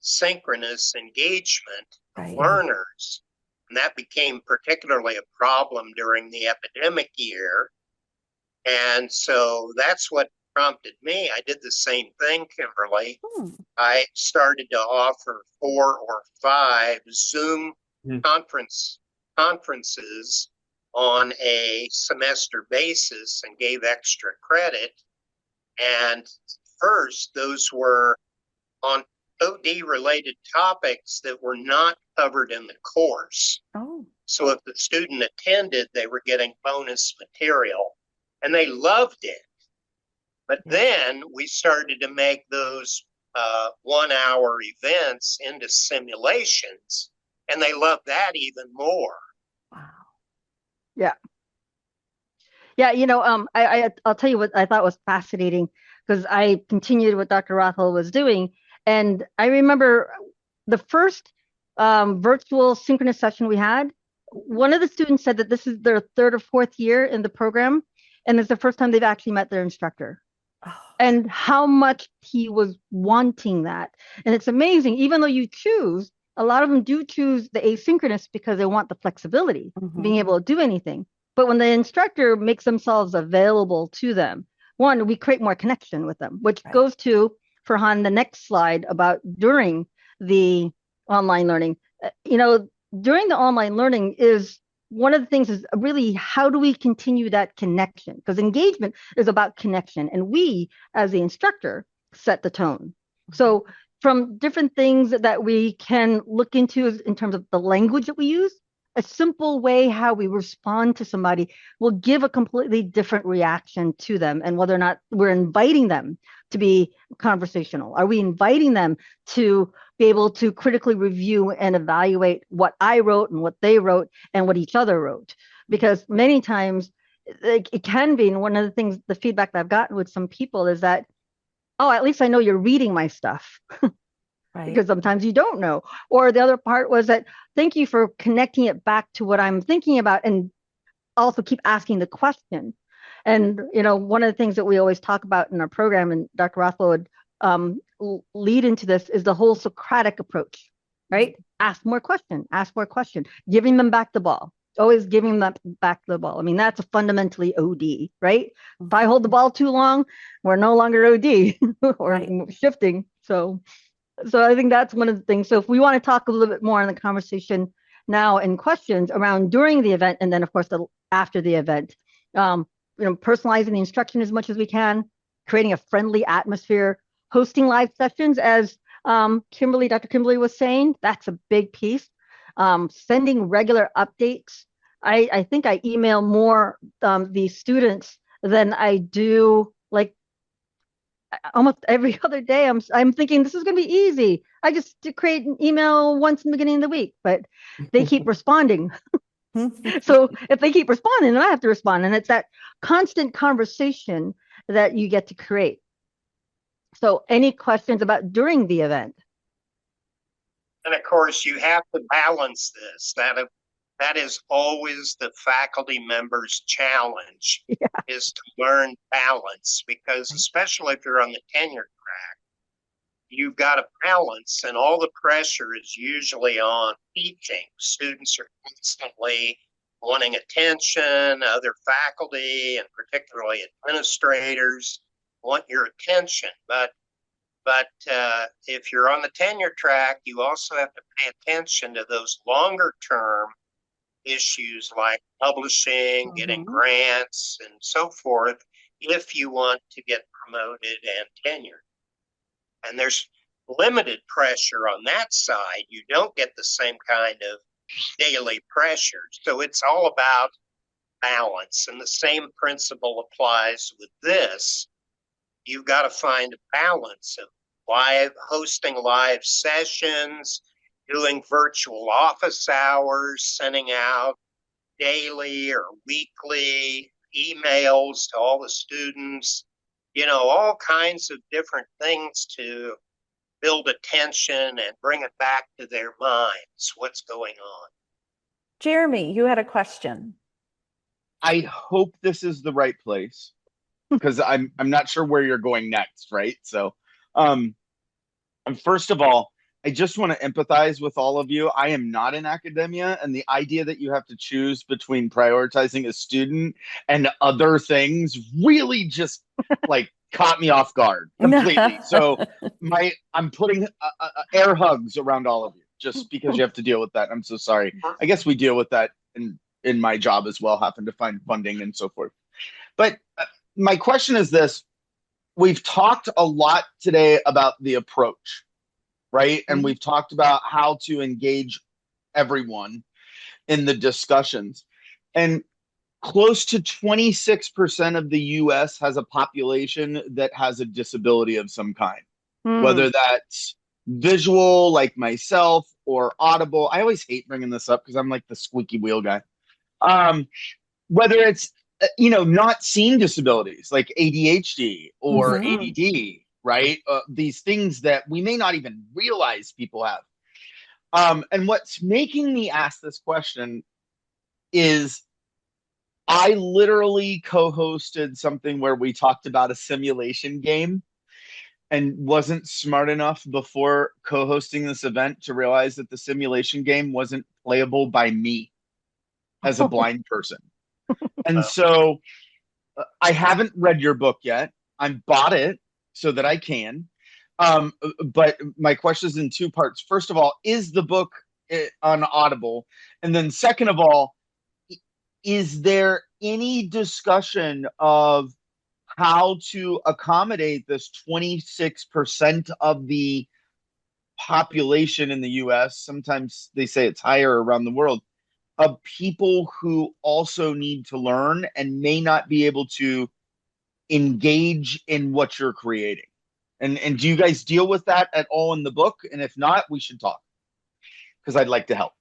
[SPEAKER 3] synchronous engagement of
[SPEAKER 1] Right.
[SPEAKER 3] learners. And that became particularly a problem during the epidemic year. And so that's what prompted me. I did the same thing, Kimberly. I started to offer 4 or 5 Zoom
[SPEAKER 2] Mhm.
[SPEAKER 3] conferences on a semester basis and gave extra credit. And first, those were on OD related topics that were not covered in the course.
[SPEAKER 1] Oh,
[SPEAKER 3] So if the student attended, they were getting bonus material and they loved it. But then we started to make those 1 hour events into simulations, and they loved that even more.
[SPEAKER 1] wow.
[SPEAKER 4] Yeah. Yeah, I'll tell you what I thought was fascinating because I continued what Dr. Rothwell was doing. And I remember the first virtual synchronous session we had, one of the students said that this is their third or fourth year in the program, and it's the first time they've actually met their instructor. and how much he was wanting that. And it's amazing, even though you choose, a lot of them do choose the asynchronous because they want the flexibility, being able to do anything. But when the instructor makes themselves available to them, one, we create more connection with them, which goes to Farhan, the next slide about during the online learning. During the online learning is one of the things is really how do we continue that connection? Because engagement is about connection, and we, as the instructor, set the tone. So from different things that we can look into in terms of the language that we use, a simple way how we respond to somebody will give a completely different reaction to them, and whether or not we're inviting them to be conversational. Are we inviting them to be able to critically review and evaluate what I wrote and what they wrote and what each other wrote? Because many times it can be, and one of the things, the feedback that I've gotten with some people is that, oh, at least I know you're reading my stuff. Because sometimes you don't know. Or the other part was that, thank you for connecting it back to what I'm thinking about, and also keep asking the question. And, one of the things that we always talk about in our program, and Dr. Rothwell would lead into this, is the whole Socratic approach, right? Ask more question, giving them back the ball, always giving them back the ball. I mean, that's a fundamentally OD, right? If I hold the ball too long, we're no longer OD or shifting. So I think that's one of the things. So if we want to talk a little bit more in the conversation now and questions around during the event, and then of course after the event, personalizing the instruction as much as we can, creating a friendly atmosphere, hosting live sessions, as Dr. Kimberley was saying, that's a big piece. Sending regular updates. I think I email more the students than I do, like, almost every other day. I'm thinking this is going to be easy. I just create an email once in the beginning of the week, but they keep responding. So if they keep responding, then I have to respond. And it's that constant conversation that you get to create. So any questions about during the event?
[SPEAKER 3] And of course, you have to balance this. That is always the faculty member's challenge, is to learn balance, because especially if you're on the tenure track, you've got to balance, and all the pressure is usually on teaching. Students are constantly wanting attention, other faculty, and particularly administrators want your attention. But if you're on the tenure track, you also have to pay attention to those longer term issues like publishing, getting grants, and so forth, if you want to get promoted and tenured. And there's limited pressure on that side. You don't get the same kind of daily pressure. So it's all about balance. And the same principle applies with this. You've got to find a balance of hosting live sessions, doing virtual office hours, sending out daily or weekly emails to all the students, all kinds of different things to build attention and bring it back to their minds, what's going on.
[SPEAKER 1] Jeremy, you had a question.
[SPEAKER 5] I hope this is the right place, because I'm not sure where you're going next, right? So and first of all, I just want to empathize with all of you. I am not in academia, and the idea that you have to choose between prioritizing a student and other things really just caught me off guard completely. So I'm putting air hugs around all of you just because you have to deal with that. I'm so sorry. I guess we deal with that in my job as well, having to find funding and so forth. But my question is this. We've talked a lot today about the approach, right? And we've talked about how to engage everyone in the discussions. And close to 26% of the US has a population that has a disability of some kind, whether that's visual, like myself, or audible. I always hate bringing this up because I'm like the squeaky wheel guy. Whether it's not seeing disabilities like ADHD or ADD, right? These things that we may not even realize people have. And what's making me ask this question is I literally co-hosted something where we talked about a simulation game and wasn't smart enough before co-hosting this event to realize that the simulation game wasn't playable by me as a blind person. And so I haven't read your book yet. I bought it so that I can. But my question is in two parts. First of all, is the book on Audible? And then second of all, is there any discussion of how to accommodate this 26% of the population in the US? Sometimes they say it's higher around the world, of people who also need to learn and may not be able to engage in what you're creating. And do you guys deal with that at all in the book? And if not, we should talk because I'd like to help.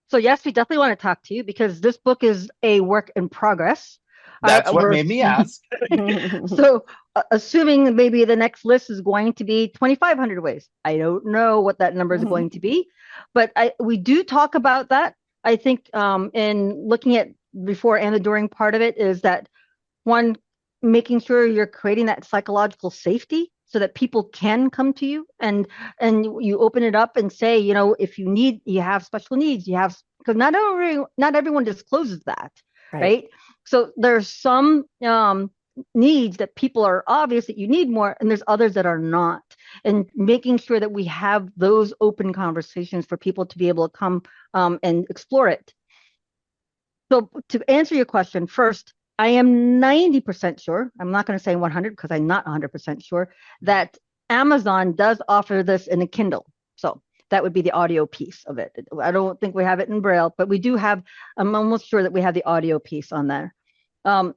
[SPEAKER 4] So yes, we definitely want to talk to you because this book is a work in progress.
[SPEAKER 5] That's what made me ask.
[SPEAKER 4] So assuming maybe the next list is going to be 2,500 ways. I don't know what that number is going to be, but we do talk about that. I think in looking at before and the during part of it is that one, making sure you're creating that psychological safety so that people can come to you and you open it up and say, you know, if you have special needs, you have, because not everyone discloses that, right? So there's some needs that people are obvious that you need more, and there's others that are not. And making sure that we have those open conversations for people to be able to come and explore it. So to answer your question, first, I am 90% sure, I'm not going to say 100 because I'm not 100% sure, that Amazon does offer this in a Kindle. So that would be the audio piece of it. I don't think we have it in Braille, but we do have, I'm almost sure that we have the audio piece on there.
[SPEAKER 3] We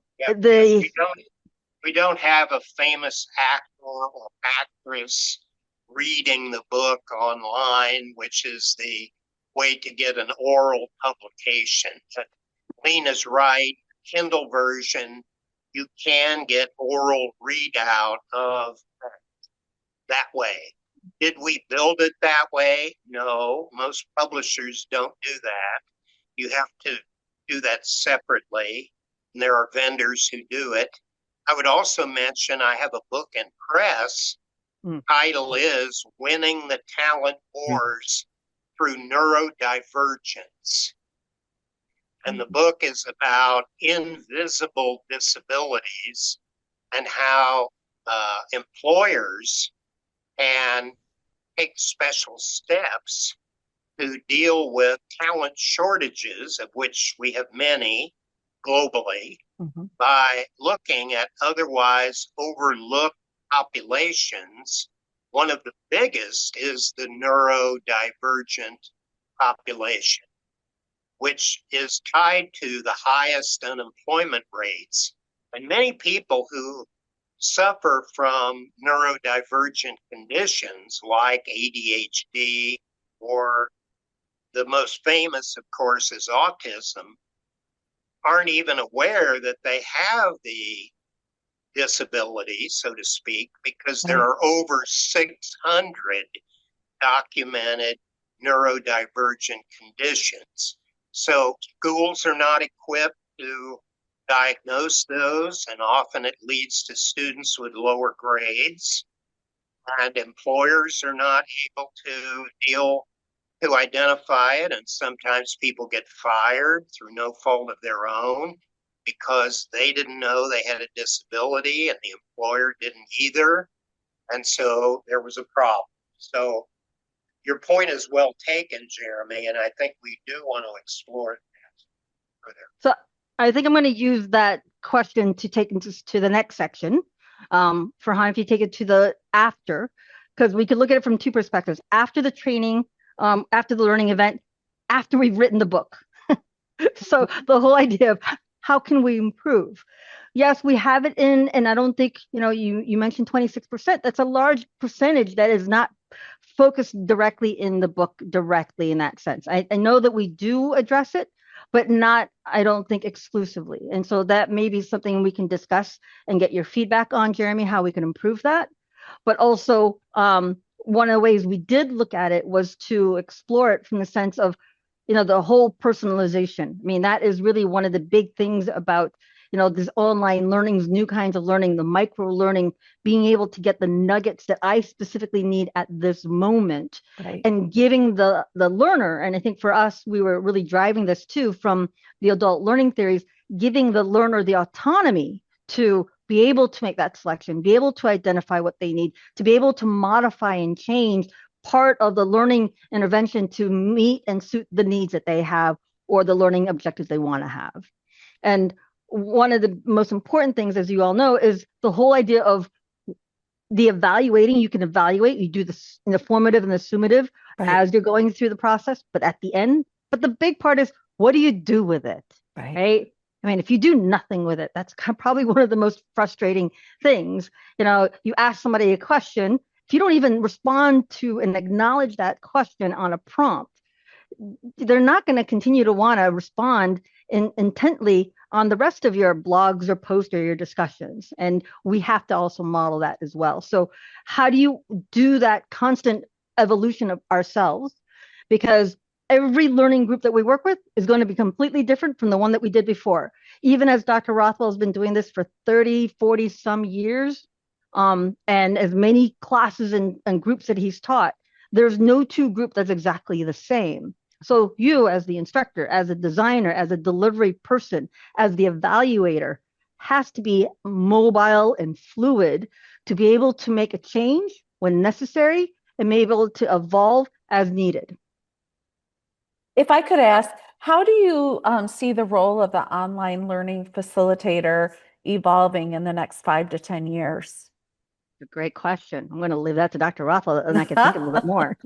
[SPEAKER 3] don't have a famous actor or actress reading the book online, which is the way to get an oral publication. Lena's right. Kindle version, you can get oral readout of that way. Did we build it that way? No, most publishers don't do that. You have to do that separately, and there are vendors who do it. I would also mention I have a book in press. Title is Winning the Talent Wars Through Neurodivergence. And the book is about invisible disabilities and how employers can take special steps to deal with talent shortages, of which we have many globally, by looking at otherwise overlooked populations. One of the biggest is the neurodivergent population, which is tied to the highest unemployment rates. And many people who suffer from neurodivergent conditions like ADHD, or the most famous, of course, is autism, aren't even aware that they have the disability, so to speak, because there are over 600 documented neurodivergent conditions. So schools are not equipped to diagnose those, and often it leads to students with lower grades. And employers are not able to identify it, and sometimes people get fired through no fault of their own because they didn't know they had a disability and the employer didn't either. And so there was a problem. So your point is well taken, Jeremy, and I think we do want to explore that further.
[SPEAKER 4] So I think I'm going to use that question to take into to the next section. Farhan, if you take it to the after, because we could look at it from two perspectives: after the training, after the learning event, after we've written the book. So the whole idea of how can we improve? Yes, we have it in, and I don't think, you mentioned 26%. That's a large percentage that is not focused directly in the book directly in that sense. I know that we do address it, but not, I don't think, exclusively. And so that may be something we can discuss and get your feedback on, Jeremy, how we can improve that. But also, one of the ways we did look at it was to explore it from the sense of, the whole personalization. I mean, that is really one of the big things about, this online learnings, new kinds of learning, the micro learning, being able to get the nuggets that I specifically need at this moment,
[SPEAKER 1] Right.
[SPEAKER 4] and giving the learner. And I think for us, we were really driving this too from the adult learning theories, giving the learner the autonomy to be able to make that selection, be able to identify what they need, to be able to modify and change part of the learning intervention to meet and suit the needs that they have or the learning objectives they want to have. And one of the most important things, as you all know, is the whole idea of the evaluating. You can evaluate, you do this in the formative and the summative as you're going through the process, but at the end, but the big part is, what do you do with it? Right? I mean, if you do nothing with it, that's probably one of the most frustrating things. You ask somebody a question, if you don't even respond to and acknowledge that question on a prompt, they're not going to continue to want to respond intently on the rest of your blogs or posts or your discussions. And we have to also model that as well. So how do you do that constant evolution of ourselves? Because every learning group that we work with is going to be completely different from the one that we did before. Even as Dr. Rothwell has been doing this for 30, 40 some years, and as many classes and groups that he's taught, there's no two group that's exactly the same. So you, as the instructor, as a designer, as a delivery person, as the evaluator, has to be mobile and fluid to be able to make a change when necessary and be able to evolve as needed.
[SPEAKER 1] If I could ask, how do you see the role of the online learning facilitator evolving in the next 5 to 10 years?
[SPEAKER 4] A great question. I'm going to leave that to Dr. Rothwell, and I can think a little bit more.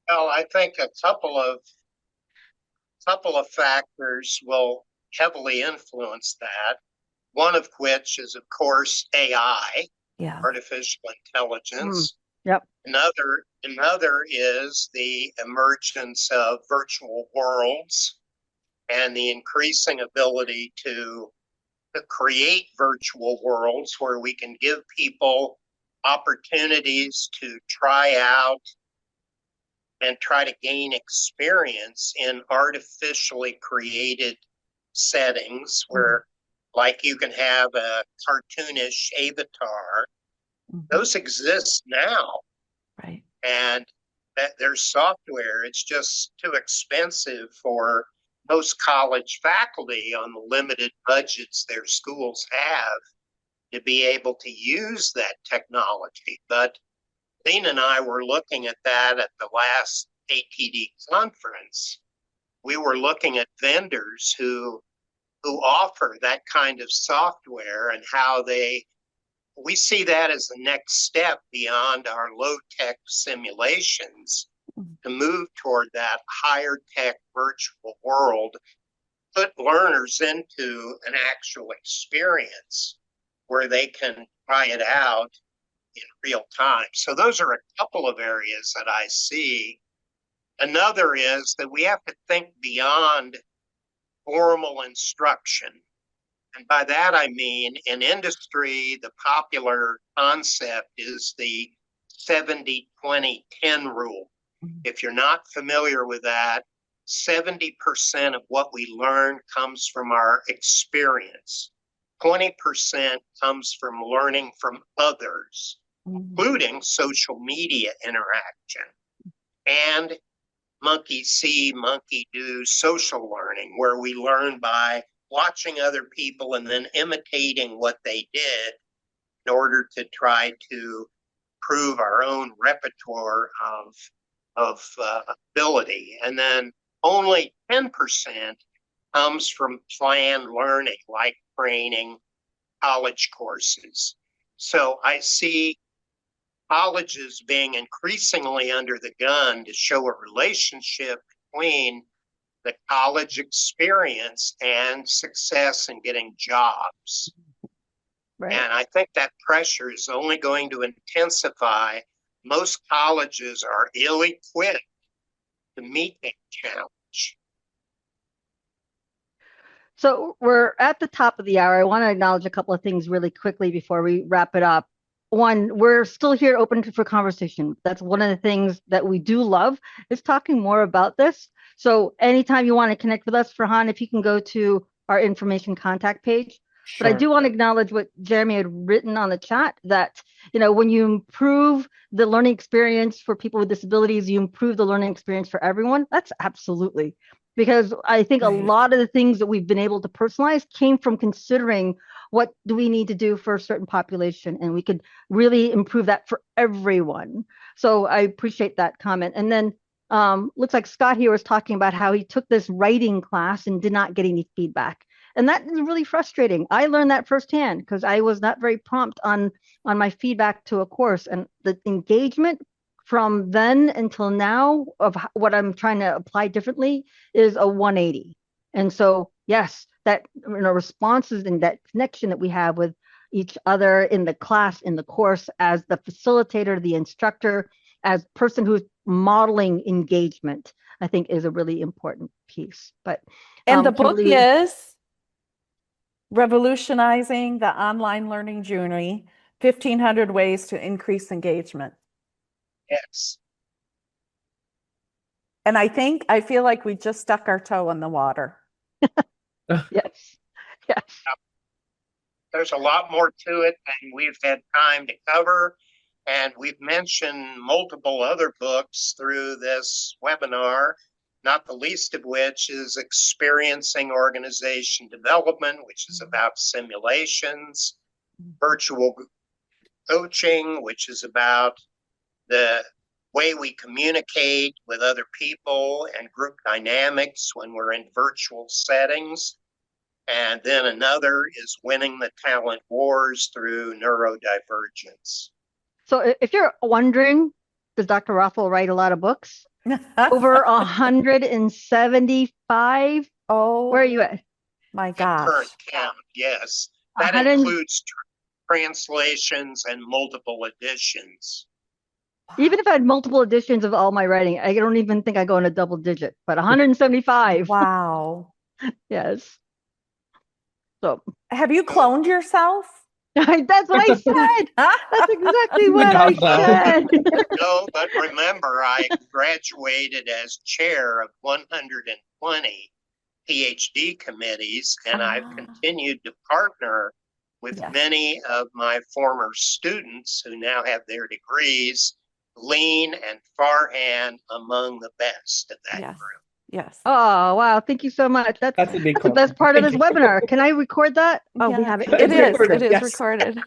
[SPEAKER 3] Well, I think a couple of factors will heavily influence that. One of which is, of course, AI, artificial intelligence.
[SPEAKER 4] Yep.
[SPEAKER 3] Another is the emergence of virtual worlds and the increasing ability to create virtual worlds where we can give people opportunities to try out and try to gain experience in artificially created settings where, like, you can have a cartoonish avatar. Those exist now.
[SPEAKER 1] Right.
[SPEAKER 3] And that there's software. It's just too expensive for most college faculty on the limited budgets their schools have to be able to use that technology. But Dean and I were looking at that at the last ATD conference. We were looking at vendors who offer that kind of software and how we see that as the next step beyond our low-tech simulations to move toward that higher-tech virtual world, put learners into an actual experience where they can try it out in real time. So those are a couple of areas that I see. Another is that we have to think beyond formal instruction. And by that, I mean, in industry, the popular concept is the 70-20-10 rule. If you're not familiar with that, 70% of what we learn comes from our experience. 20% comes from learning from others, including social media interaction. And monkey see, monkey do social learning, where we learn by watching other people and then imitating what they did in order to try to prove our own repertoire of ability. And then only 10% comes from planned learning, like training, college courses. So I see colleges being increasingly under the gun to show a relationship between the college experience and success in getting jobs. Right. And I think that pressure is only going to intensify. Most colleges are ill-equipped to meet that challenge.
[SPEAKER 4] So we're at the top of the hour. I want to acknowledge a couple of things really quickly before we wrap it up. One, we're still here open for conversation. That's one of the things that we do love, is talking more about this. So anytime you want to connect with us, Farhan, if you can go to our information contact page. But I
[SPEAKER 2] Sure.
[SPEAKER 4] do want to acknowledge what Jeremy had written on the chat, that, when you improve the learning experience for people with disabilities, you improve the learning experience for everyone. That's absolutely. Because I think a
[SPEAKER 1] Right.
[SPEAKER 4] lot of the things that we've been able to personalize came from considering what do we need to do for a certain population, and we could really improve that for everyone. So I appreciate that comment. And then looks like Scott here was talking about how he took this writing class and did not get any feedback. And that is really frustrating. I learned that firsthand because I was not very prompt on my feedback to a course, and the engagement from then until now of what I'm trying to apply differently is a 180. And so, yes, that responses and that connection that we have with each other in the class, in the course, as the facilitator, the instructor, as person who's modeling engagement, I think is a really important piece. But
[SPEAKER 1] And the book
[SPEAKER 4] Kimberly,
[SPEAKER 1] is Revolutionizing the Online Learning Journey, 1,500 Ways to Increase Engagement.
[SPEAKER 3] Yes.
[SPEAKER 1] And I feel like we just stuck our toe in the water.
[SPEAKER 4] yes, yes.
[SPEAKER 3] There's a lot more to it than we've had time to cover. And we've mentioned multiple other books through this webinar, not the least of which is Experiencing Organization Development, which is about simulations, Virtual Coaching, which is about the way we communicate with other people and group dynamics when we're in virtual settings. And then another is Winning the Talent Wars through Neurodivergence.
[SPEAKER 4] So if you're wondering, does Dr. Rothwell write a lot of books? Over 175.
[SPEAKER 1] Oh,
[SPEAKER 4] Where are you at?
[SPEAKER 1] my
[SPEAKER 3] At
[SPEAKER 1] gosh.
[SPEAKER 3] current count, yes. That
[SPEAKER 4] 100
[SPEAKER 3] includes translations and multiple editions.
[SPEAKER 4] Even if I had multiple editions of all my writing, I don't even think I go in a double digit, but 175.
[SPEAKER 1] Wow.
[SPEAKER 4] Yes. So
[SPEAKER 1] Have you cloned yourself?
[SPEAKER 4] that's what I said. That's exactly what I said.
[SPEAKER 3] No, but remember, I graduated as chair of 120 PhD committees, and I've continued to partner with
[SPEAKER 1] Yes.
[SPEAKER 3] many of my former students who now have their degrees, Lean and Farhan among the best of that
[SPEAKER 1] Yes.
[SPEAKER 3] group.
[SPEAKER 1] Yes.
[SPEAKER 4] Oh, wow. Thank you so much.
[SPEAKER 2] That's a big
[SPEAKER 4] the best
[SPEAKER 2] compliment.
[SPEAKER 4] part of this
[SPEAKER 2] Thank you.
[SPEAKER 4] webinar. Can I record that? Oh, we
[SPEAKER 1] Yeah.
[SPEAKER 4] have it.
[SPEAKER 1] It
[SPEAKER 2] It's
[SPEAKER 1] is.
[SPEAKER 2] recorded,
[SPEAKER 1] It is
[SPEAKER 2] yes.
[SPEAKER 1] recorded.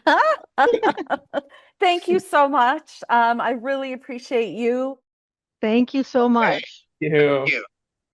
[SPEAKER 1] Thank you so much. I really appreciate you.
[SPEAKER 4] Thank you so
[SPEAKER 3] Okay.
[SPEAKER 4] much.
[SPEAKER 2] Thank you.
[SPEAKER 3] Thank you.